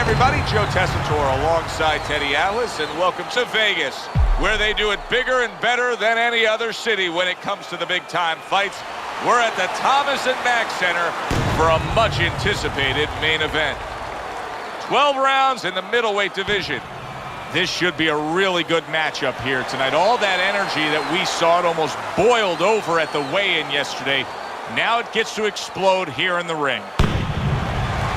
everybody. Joe Tessitore alongside Teddy Atlas, and welcome to Vegas, where they do it bigger and better than any other city when it comes to the big-time fights. We're at the Thomas & Mack Center for a much-anticipated main event. 12 rounds in the middleweight division. This should be a really good matchup here tonight. All that energy that we saw, it almost boiled over at the weigh-in yesterday. Now it gets to explode here in the ring.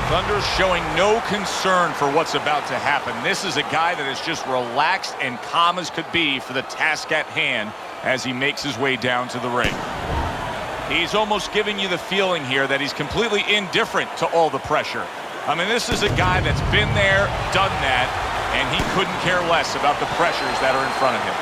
Thunder's showing no concern for what's about to happen. This is a guy that is just relaxed and calm as could be for the task at hand as he makes his way down to the ring. He's almost giving you the feeling here that he's completely indifferent to all the pressure. I mean, this is a guy that's been there, done that, and he couldn't care less about the pressures that are in front of him.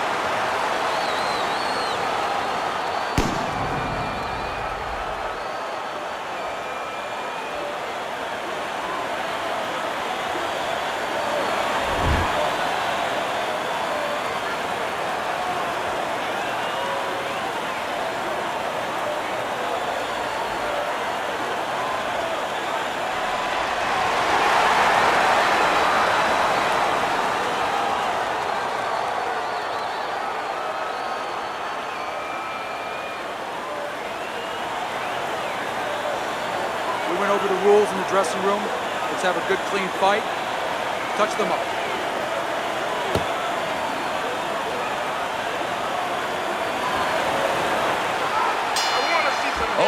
We went over the rules in the dressing room. Let's have a good, clean fight. Touch them up.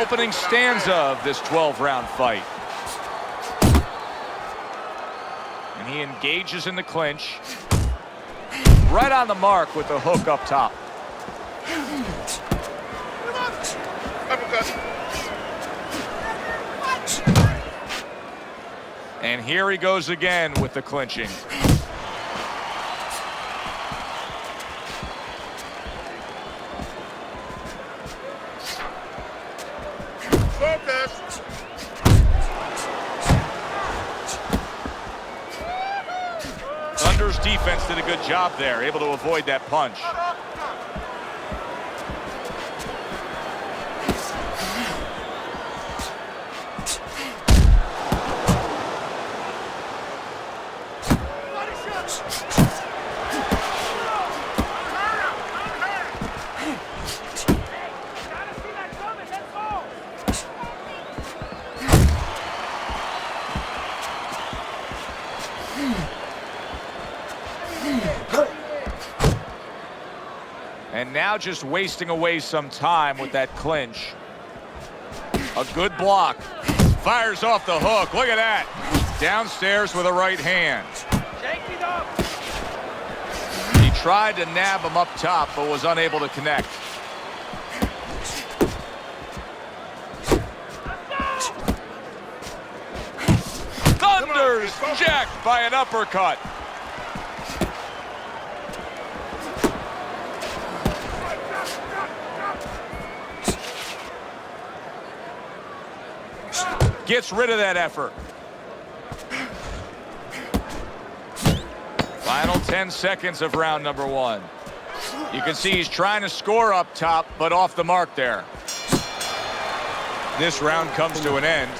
Opening stanza of this 12-round fight. And he engages in the clinch. Right on the mark with the hook up top. And here he goes again with the clinching. Focus. Thunder's defense did a good job there, able to avoid that punch. And now just wasting away some time with that clinch. A good block. Fires off the hook. Look at that. Downstairs with a right hand. He tried to nab him up top, but was unable to connect. Thunder's jacked by an uppercut. Gets rid of that effort. Final 10 seconds of round number one. You can see he's trying to score up top, but off the mark there. This round comes to an end.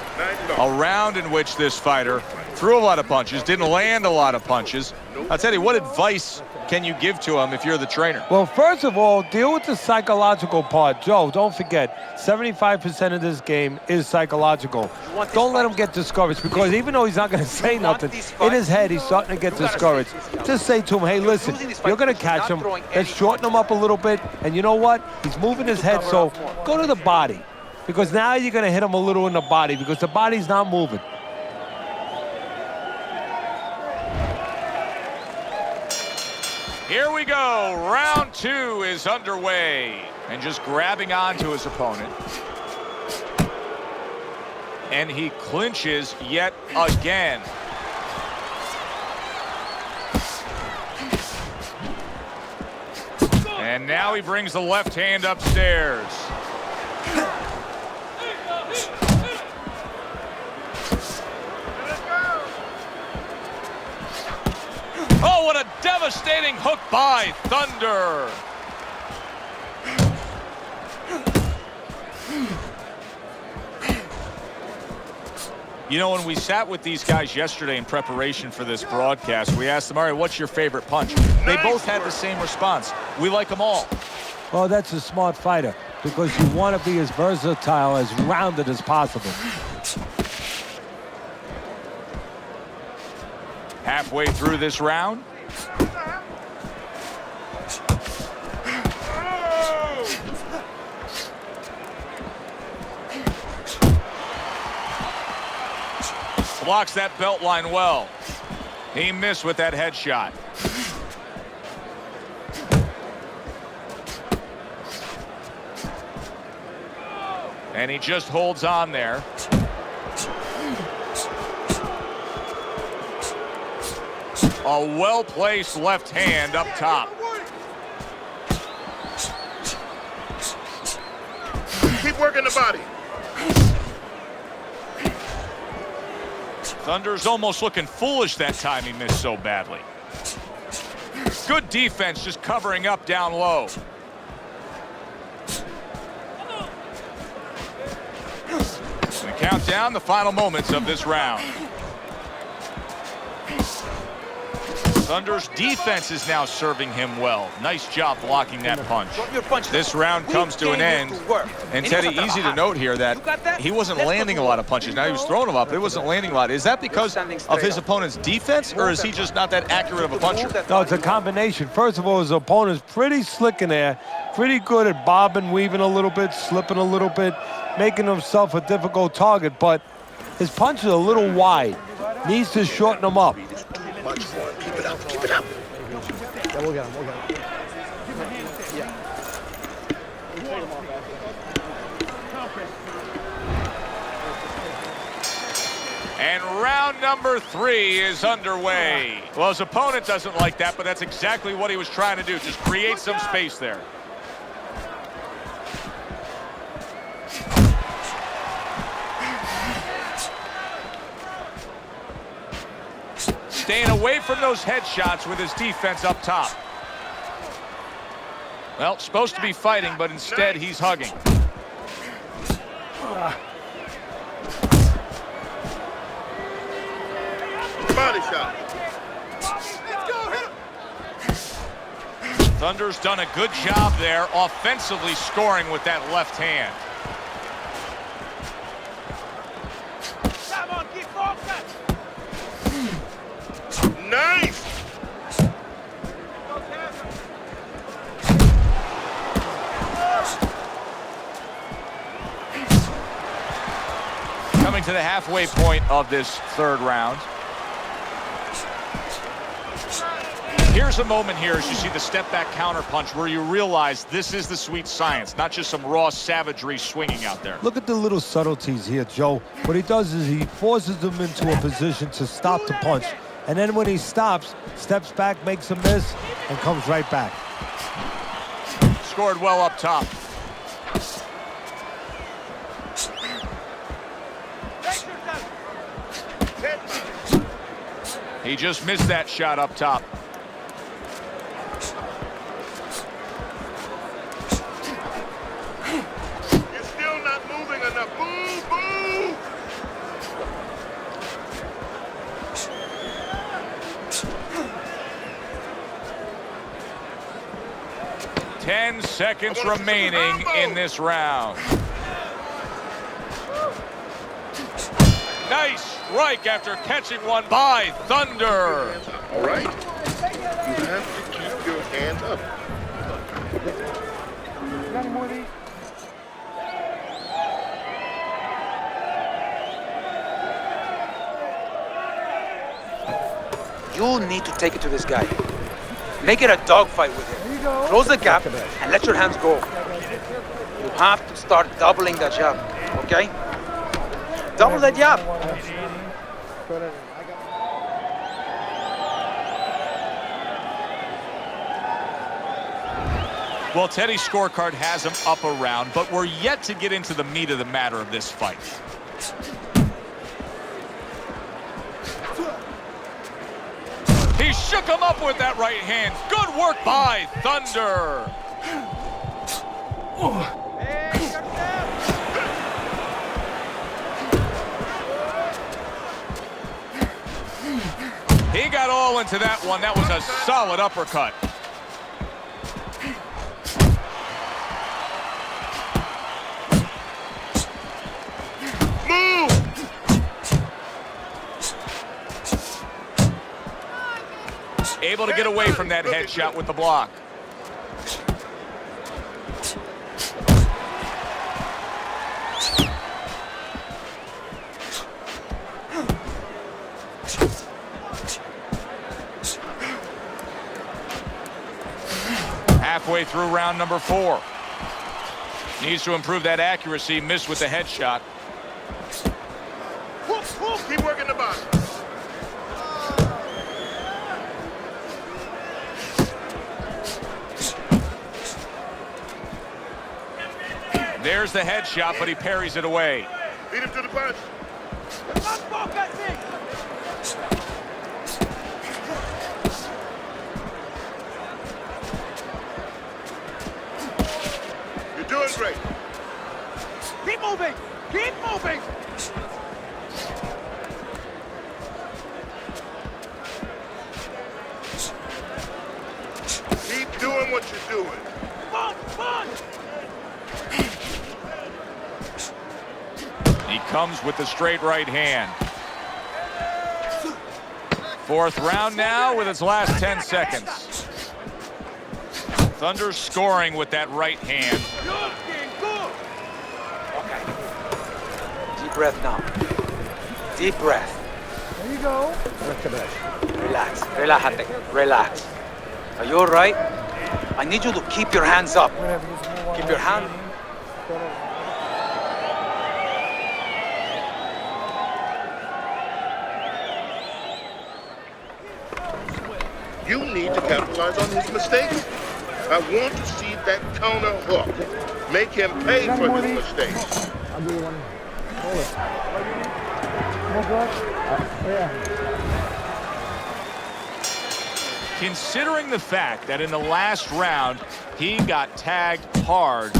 A round in which this fighter threw a lot of punches, didn't land a lot of punches. I'll tell you, what advice can you give to him if you're the trainer? Well, first of all, deal with the psychological part. Joe, don't forget, 75% of this game is psychological. Don't let him get discouraged, because even though he's not going to say nothing, in his head, he's starting to get discouraged. Just say to him, hey, listen, you're going to catch him. Let's shorten him up a little bit. And you know what? He's moving his head, so go to the body. Because now you're going to hit him a little in the body, because the body's not moving. Here we go. Round two is underway. And just grabbing onto his opponent. And he clinches yet again. And now he brings the left hand upstairs. Oh, what a devastating hook by Thunder. You know, when we sat with these guys yesterday in preparation for this broadcast, we asked them, all right, what's your favorite punch? They both had the same response. We like them all. Well, that's a smart fighter because you want to be as versatile, as rounded as possible. Halfway through this round. Blocks that belt line well. He missed with that headshot. And he just holds on there. A well-placed left hand up top. Keep working the body. Thunder's almost looking foolish that time he missed so badly. Good defense, just covering up down low. We count down the final moments of this round. Thunder's defense is now serving him well. Nice job blocking that punch. This round comes to an end. And Teddy, easy to note here that he wasn't landing a lot of punches. Now he was throwing them up, but it wasn't landing a lot. Is that because of his opponent's defense, or is he just not that accurate of a puncher? No, it's a combination. First of all, his opponent's pretty slick in there, pretty good at bobbing, weaving a little bit, slipping a little bit, making himself a difficult target, but his punch is a little wide. Needs to shorten them up. Much more. Keep it up. Keep it up. Yeah, we'll get him. We'll get him. And round number 3 is underway. Well, his opponent doesn't like that, but that's exactly what he was trying to do. Just create some space there. Staying away from those headshots with his defense up top. Well, supposed to be fighting, but instead he's hugging. Body shot. Thunder's done a good job there, offensively scoring with that left hand. Nice. Coming to the halfway point of this third round. Here's a moment here as you see the step back counter punch where you realize this is the sweet science, not just some raw savagery swinging out there. Look at the little subtleties here, Joe. What he does is he forces them into a position to stop the punch. And then when he stops, steps back, makes a miss, and comes right back. Scored well up top. He just missed that shot up top. You're still not moving enough. Move, move. Ten seconds remaining in this round. Nice strike after catching one by Thunder. All right. You have to keep your hands up. Got any more of these? You need to take it to this guy. Make it a dogfight with him. Close the gap and let your hands go. You have to start doubling that jab, okay? Double that jab. Well, Teddy's scorecard has him up a round, but we're yet to get into the meat of the matter of this fight. He shook him up with that right hand. Good work by Thunder. He got all into that one. That was a solid uppercut. Move! Able to get away from that headshot with the block. Halfway through round number 4. Needs to improve that accuracy. Missed with the headshot. Keep working the body. There's the headshot, but he parries it away. Lead him to the punch. You're doing great. Keep moving! Keep moving! Keep doing what you're doing. He comes with the straight right hand. 4th round now with its last 10 seconds. Thunder scoring with that right hand. Okay. Deep breath now. Deep breath. There you go. Relax. Relájate. Relax. Are you all right? I need you to keep your hands up. Keep your hand. You need to capitalize on his mistakes. I want to see that counter hook. Make him pay for his mistakes. I'll do one. Hold it. More good? Yeah. Considering the fact that in the last round he got tagged hard,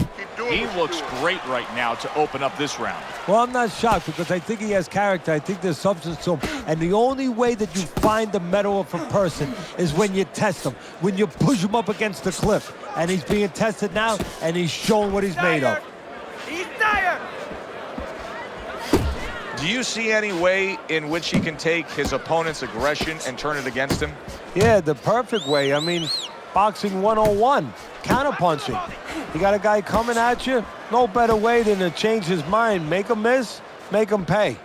he looks great right now to open up this round. Well, I'm not shocked because I think he has character. I think there's substance to him. And the only way that you find the mettle of a person is when you test him, when you push him up against the cliff. And he's being tested now, and he's showing what he's made of. He's tired. Do you see any way in which he can take his opponent's aggression and turn it against him? Yeah, the perfect way. I mean, boxing 101, counterpunching. You got a guy coming at you, no better way than to change his mind. Make him miss, make him pay.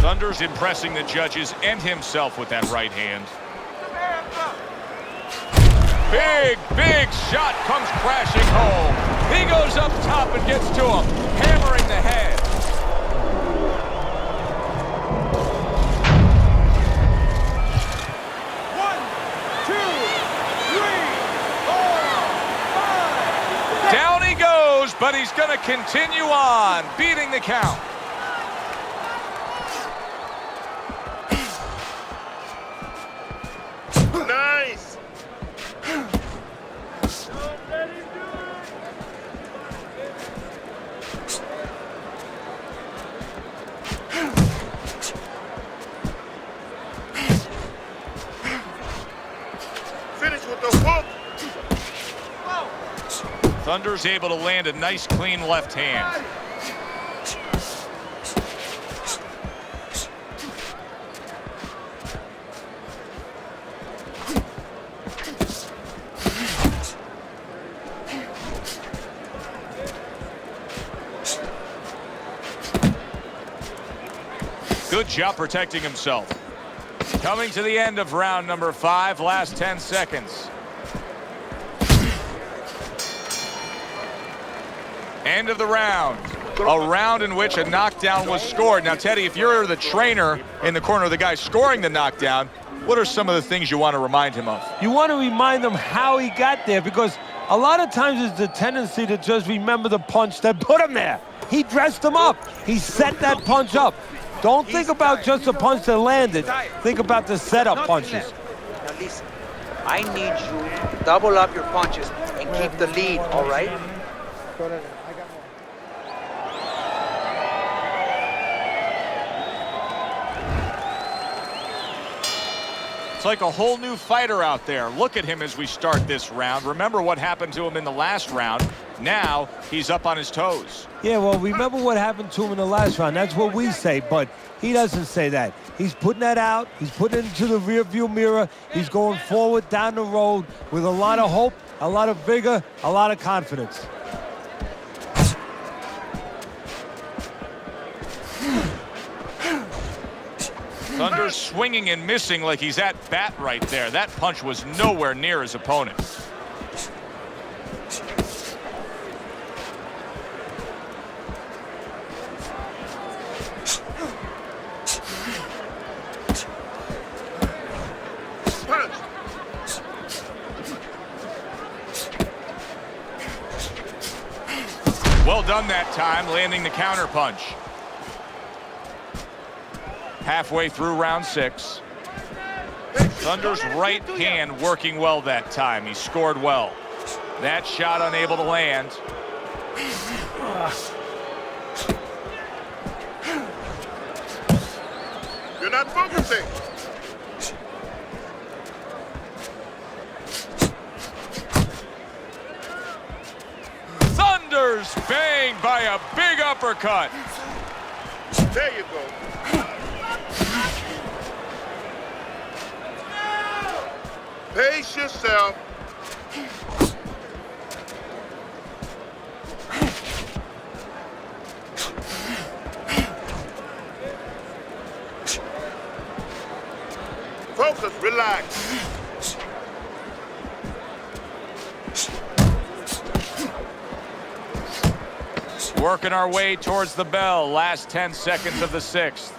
Thunder's impressing the judges and himself with that right hand. Big shot comes crashing home. He goes up top and gets to him, hammering the head. Down he goes, but he's going to continue on, beating the count. Nice. Finish with the hook. Thunder's able to land a nice, clean left hand. Good job protecting himself. Coming to the end of round number 5, last 10 seconds. End of the round. A round in which a knockdown was scored. Now, Teddy, if you're the trainer in the corner of the guy scoring the knockdown, what are some of the things you want to remind him of? You want to remind him how he got there, because a lot of times it's the tendency to just remember the punch that put him there. He dressed him up. He set that punch up. Don't think about just the punch that landed. Think about the setup punches. Now listen, I need you to double up your punches and keep the lead, all right? Go ahead. I got It's like a whole new fighter out there. Look at him as we start this round. Remember what happened to him in the last round. Now he's up on his toes. Yeah, well, remember what happened to him in the last round. That's what we say, but he doesn't say that. He's putting that out. He's putting it into the rearview mirror. He's going forward down the road with a lot of hope, a lot of vigor, a lot of confidence. Thunder's swinging and missing like he's at bat right there. That punch was nowhere near his opponent. Punch. Well done that time, landing the counter punch. Halfway through round 6. Thunder's right hand working well that time. He scored well. That shot unable to land. You're not focusing. Thunder's banged by a big uppercut. There you go. Pace yourself. Focus, relax. Working our way towards the bell. Last 10 seconds of the 6th.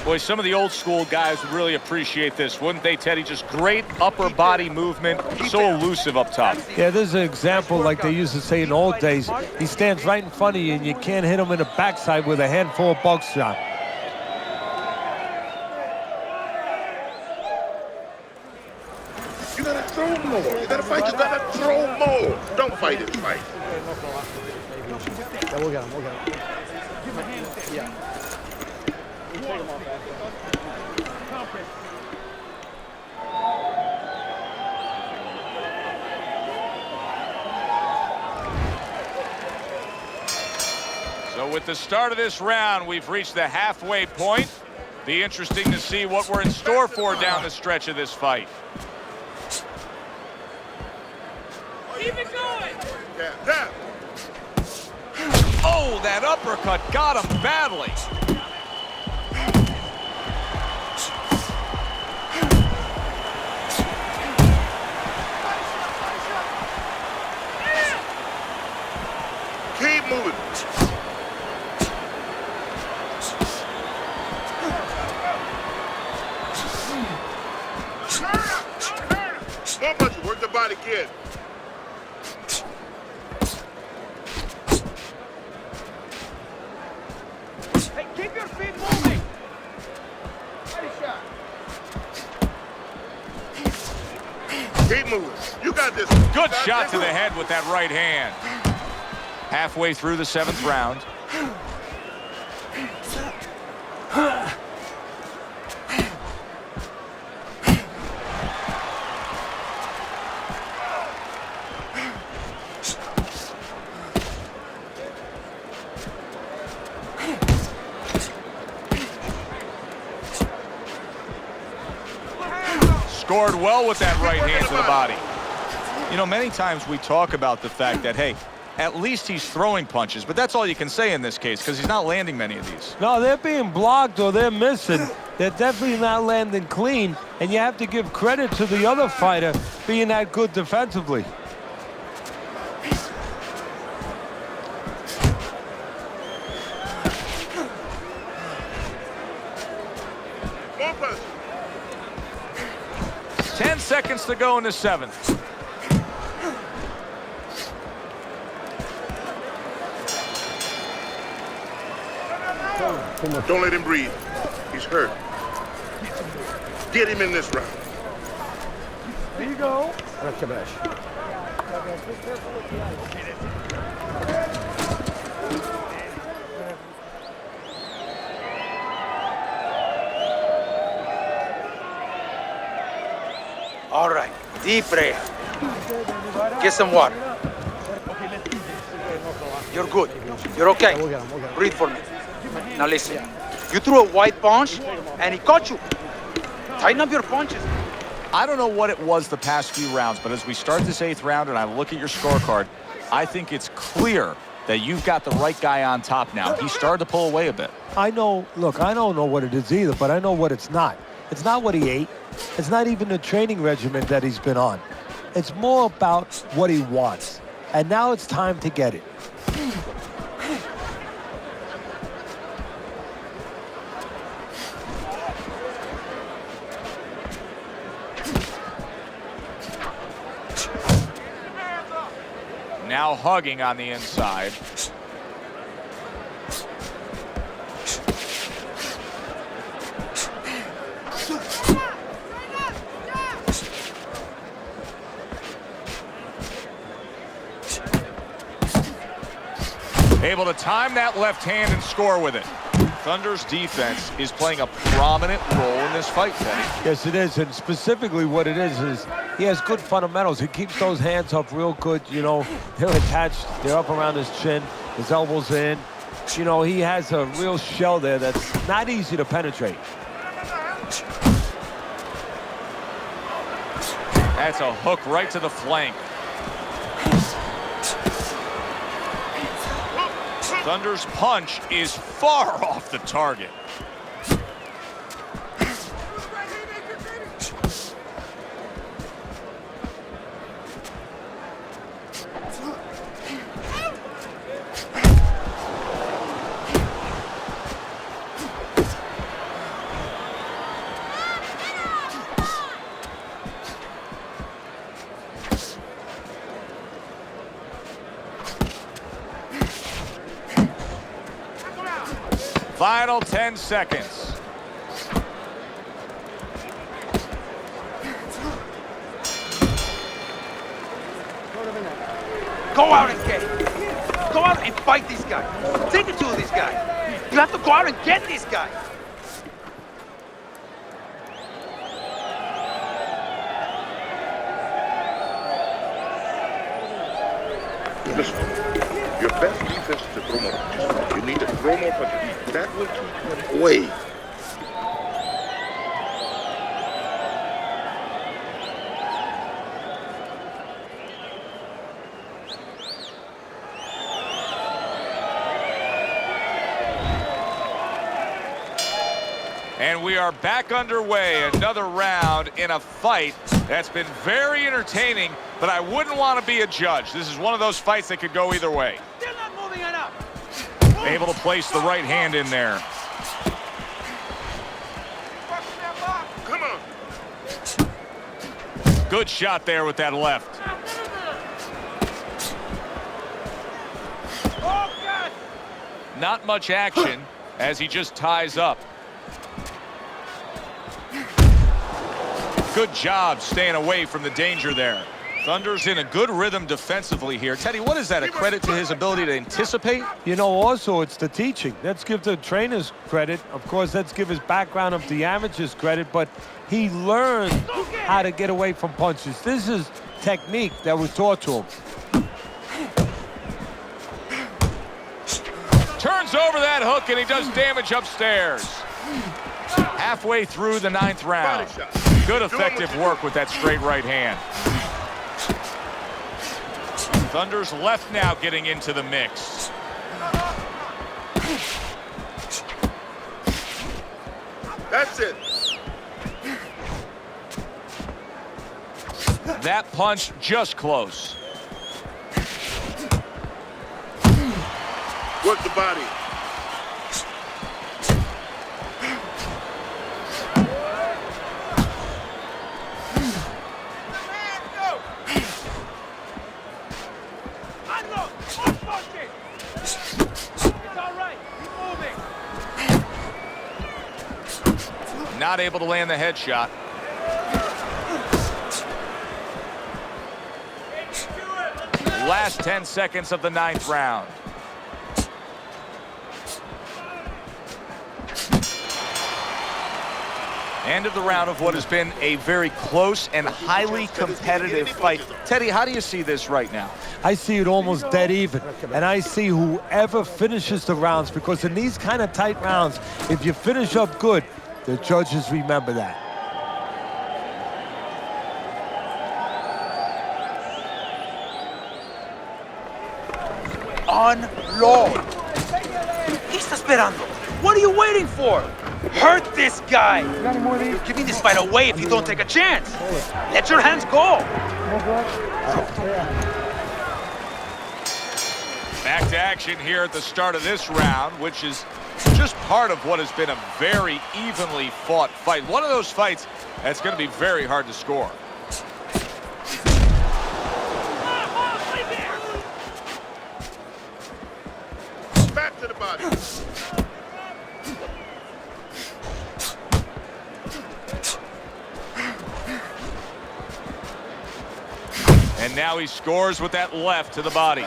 Boy, some of the old school guys would really appreciate this, wouldn't they, Teddy? Just great upper body movement, so elusive up top. Yeah, there's an example like they used to say in the old days. He stands right in front of you and you can't hit him in the backside with a handful of buckshot. You gotta throw more. You gotta fight. You gotta throw more. Don't fight it, fight. Yeah, we'll get him. We'll get him. Yeah. So with the start of this round, we've reached the halfway point. Be interesting to see what we're in store for down the stretch of this fight. Keep it going! Yeah. Oh, that uppercut got him badly. Keep moving. More punches. Work the body, kid. Hey, keep your feet moving! Keep moving. You got this. Good shot to the head with that right hand. Halfway through the 7th round. Scored well with that right hand to the body. You know, many times we talk about the fact that, hey, at least he's throwing punches, but that's all you can say in this case because he's not landing many of these. No, they're being blocked or they're missing. They're definitely not landing clean, and you have to give credit to the other fighter being that good defensively. More punches. 10 seconds to go in the 7th. Don't let him breathe. He's hurt. Get him in this round. There you go. Kabesh. Deep breath. Get some water. You're good. You're okay. Breathe for me. Now listen. You threw a wide punch, and he caught you. Tighten up your punches. I don't know what it was the past few rounds, but as we start this 8th round and I look at your scorecard, I think it's clear that you've got the right guy on top now. He started to pull away a bit. I know, look, I don't know what it is either, but I know what it's not. It's not what he ate. It's not even the training regimen that he's been on. It's more about what he wants. And now it's time to get it. Now hugging on the inside. Able to time that left hand and score with it. Thunder's defense is playing a prominent role in this fight, Teddy. Yes, it is, and specifically what it is he has good fundamentals. He keeps those hands up real good, you know. They're attached, they're up around his chin, his elbows in. You know, he has a real shell there that's not easy to penetrate. That's a hook right to the flank. Thunder's punch is far off the target. Final 10 seconds. Go out and get it. Go out and fight this guy. Take it to this guy. You have to go out and get this guy. Listen, your best defense is to throw more punches. You need to throw more punches. That will keep him away. And we are back underway. Another round in a fight that's been very entertaining, but I wouldn't want to be a judge. This is one of those fights that could go either way. Still not moving enough. Able to place the right hand in there. Come on. Good shot there with that left. Not much action as he just ties up. Good job staying away from the danger there. Thunder's in a good rhythm defensively here. Teddy, what is that, a credit to his ability to anticipate? You know, also, it's the teaching. Let's give the trainers credit. Of course, let's give his background of the amateurs credit, but he learned how to get away from punches. This is technique that was taught to him. Turns over that hook, and he does damage upstairs. Halfway through the 9th round. Good effective work with that straight right hand. Thunder's left now getting into the mix. That's it. That punch just close. Work the body. Not able to land the headshot. Last 10 seconds of the 9th round. End of the round of what has been a very close and highly competitive fight. Teddy, how do you see this right now? I see it almost dead even, and I see whoever finishes the rounds, because in these kind of tight rounds, if you finish up good, the judges remember that. Unload. ¿Qué está esperando? What are you waiting for? Hurt this guy. You're giving this fight away if you don't take a chance. Let your hands go. Back to action here at the start of this round, which is just part of what has been a very evenly fought fight. One of those fights that's going to be very hard to score. Back to the body. And now he scores with that left to the body.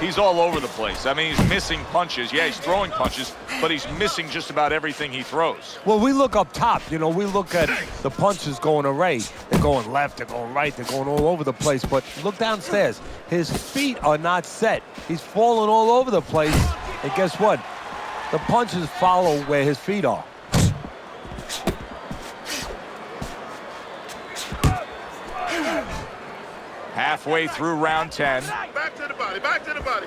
He's all over the place. I mean, he's missing punches. Yeah, he's throwing punches, but he's missing just about everything he throws. Well, we look up top, you know, we look at the punches going array. They're going left, they're going right, they're going all over the place. But look downstairs. His feet are not set. He's falling all over the place. And guess what? The punches follow where his feet are. Halfway through round 10. Back to the body. Back to the body.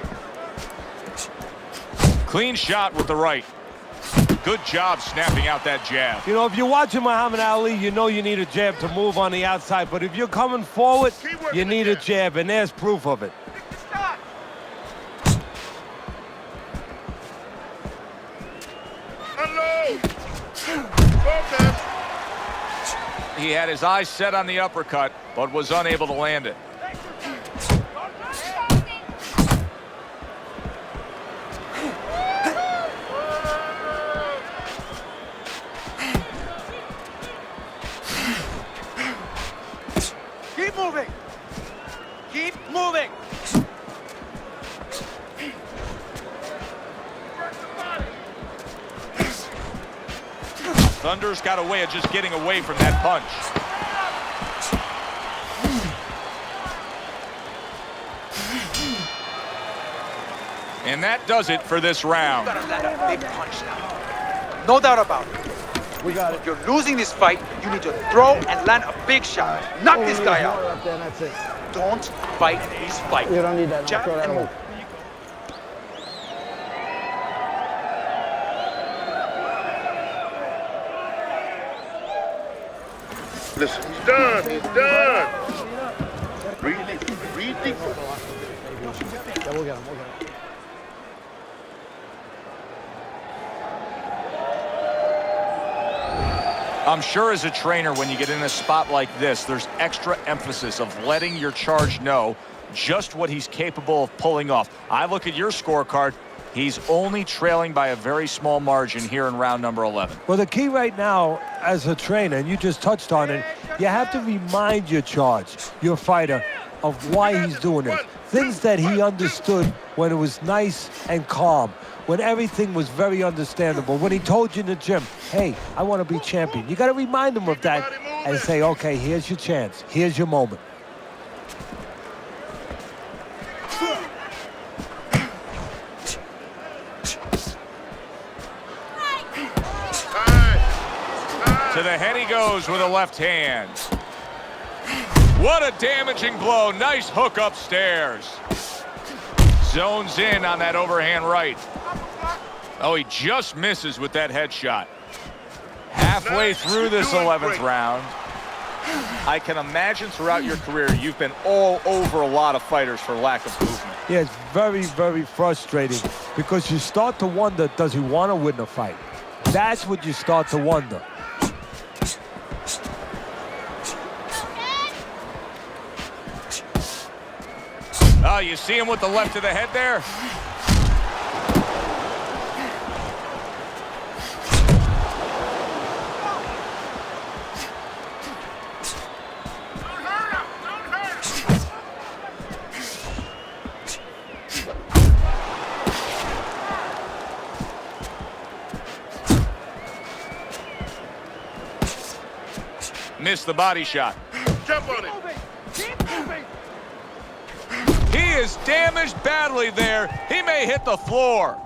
Clean shot with the right. Good job snapping out that jab. You know, if you're watching Muhammad Ali, you know you need a jab to move on the outside. But if you're coming forward, you need a jab, and there's proof of it. Unload. Focus. He had his eyes set on the uppercut, but was unable to land it. Keep moving. Keep moving. Thunder's got a way of just getting away from that punch. And that does it for this round. You gotta land a big punch now. No doubt about it. We got it. If you're losing this fight, you need to throw and land a big shot. Knock this guy out. Up there, that's it. Don't fight this fight. You don't need that. No, Jab throw that and away. move. Listen, he's done. He's done. Breathe deep. Breathe deep. Yeah, we'll get him. We'll get him. I'm sure as a trainer, when you get in a spot like this, there's extra emphasis of letting your charge know just what he's capable of pulling off. I look at your scorecard. He's only trailing by a very small margin here in round number 11. Well, the key right now as a trainer, and you just touched on it, you have to remind your fighter, of why he's doing it. Things that he understood when it was nice and calm, when everything was very understandable. When he told you in the gym, hey, I want to be champion. You got to remind him of that and say, okay, here's your chance. Here's your moment. To the head he goes with a left hand. What a damaging blow. Nice hook upstairs. Zones in on that overhand right. Oh, he just misses with that headshot. Halfway through this 11th round. I can imagine throughout your career you've been all over a lot of fighters for lack of movement. Yeah, it's very, very frustrating because you start to wonder, does he want to win the fight? That's what you start to wonder. Oh, you see him with the left of the head there? Missed the body shot. Jump on it. He is damaged badly there. He may hit the floor.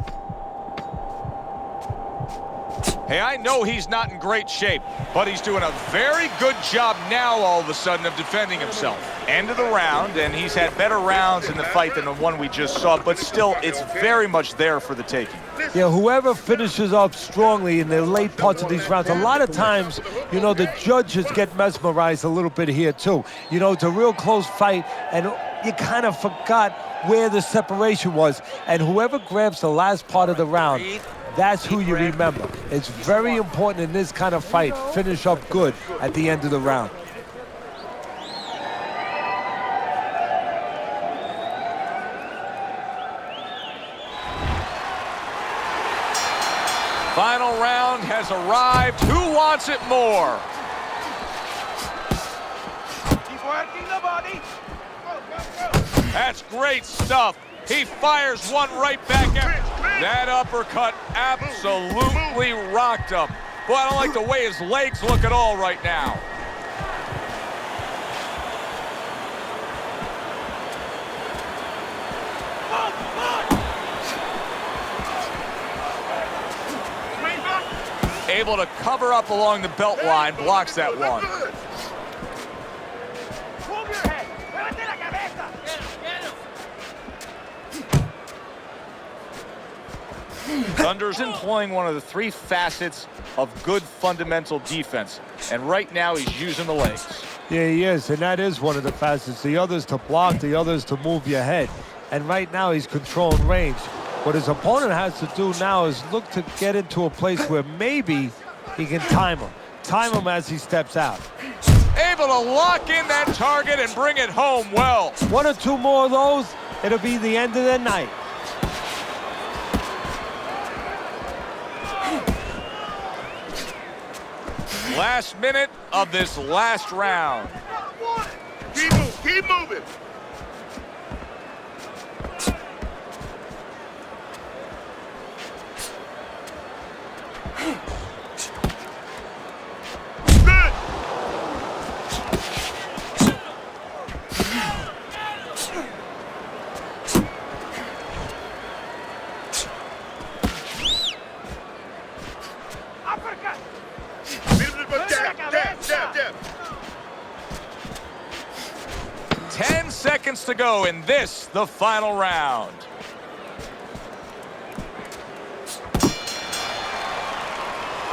Hey, I know he's not in great shape, but he's doing a very good job now all of a sudden of defending himself. End of the round, and he's had better rounds in the fight than the one we just saw, but still, it's very much there for the taking. Yeah, whoever finishes up strongly in the late parts of these rounds, a lot of times, you know, the judges get mesmerized a little bit here too. You know, it's a real close fight, and you kind of forgot where the separation was. And whoever grabs the last part of the round, that's who you remember. It's very important in this kind of fight. Finish up good at the end of the round. Final round has arrived. Who wants it more? Keep working the body. That's great stuff. He fires one right back at him. That uppercut absolutely rocked him. Boy, I don't like the way his legs look at all right now. Able to cover up along the belt line, blocks that one. Move your head. Thunder's employing one of the three facets of good fundamental defense, and right now he's using the legs. Yeah, he is, and that is one of the facets. The other's to block, the other's to move your head. And right now he's controlling range. What his opponent has to do now is look to get into a place where maybe he can time him. Time him as he steps out. Able to lock in that target and bring it home well. One or two more of those, it'll be the end of the night. Last minute of this last round. Keep moving. Good. Uppercut. 10 seconds to go in this, the final round.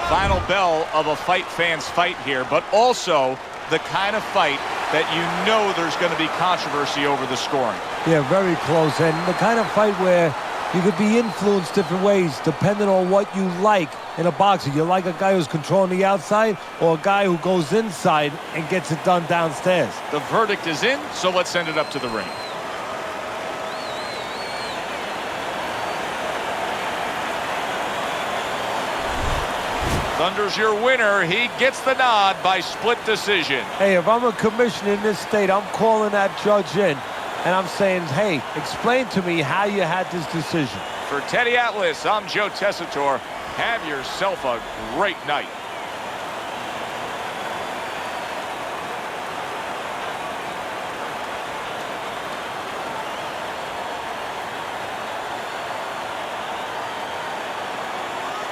Final bell of a fight fan's fight here, but also the kind of fight that you know there's going to be controversy over the scoring. Yeah, very close, and the kind of fight where you could be influenced different ways depending on what you like in a boxer. You like a guy who's controlling the outside or a guy who goes inside and gets it done downstairs. The verdict is in, so let's send it up to the ring. Thunder's your winner. He gets the nod by split decision. Hey, if I'm a commissioner in this state, I'm calling that judge in, and I'm saying, hey, explain to me how you had this decision. For Teddy Atlas, I'm Joe Tessitore. Have yourself a great night.